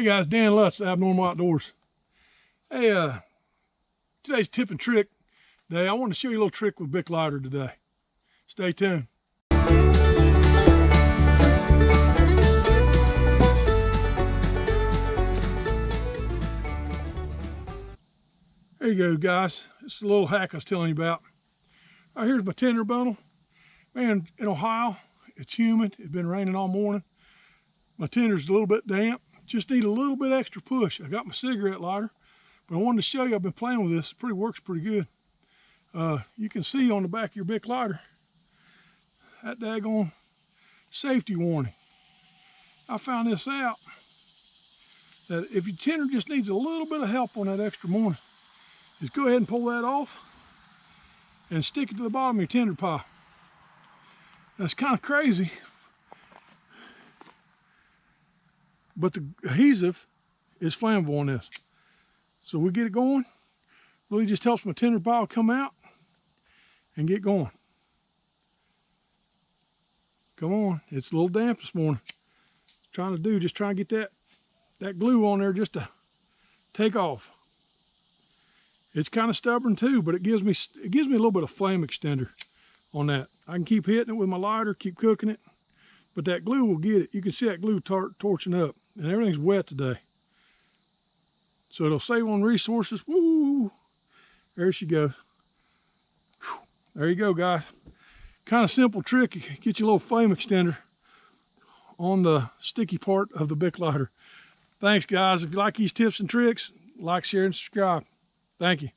Hey guys, Dan Lutz, Abnormal Outdoors. Hey, today's tip and trick day. I want to show you a little trick with Bic lighter today. Stay tuned. There you go, guys. This is a little hack I was telling you about. All right, here's my tinder bundle. Man, in Ohio, it's humid. It's been raining all morning. My tinder's a little bit damp. Just need a little bit extra push. I got my cigarette lighter, but I wanted to show you I've been playing with this. It works pretty good. You can see on the back of your Bic lighter that daggone safety warning. I found this out, that if your tinder just needs a little bit of help on that extra morning, just go ahead and pull that off and stick it to the bottom of your tinder pile. That's kind of crazy, but the adhesive is flammable on this. So we get it going, really just helps my tinder pile come out and get going. Come on, it's a little damp this morning. Trying to get that glue on there just to take off. It's kind of stubborn too, but it gives me a little bit of flame extender on that. I can keep hitting it with my lighter, keep cooking it, but that glue will get it. You can see that glue torching up, and everything's wet today. So it'll save on resources. Woo! There she goes. Whew. There you go, guys. Kind of simple trick. Get you a little flame extender on the sticky part of the Bic lighter. Thanks, guys. If you like these tips and tricks, like, share, and subscribe. Thank you.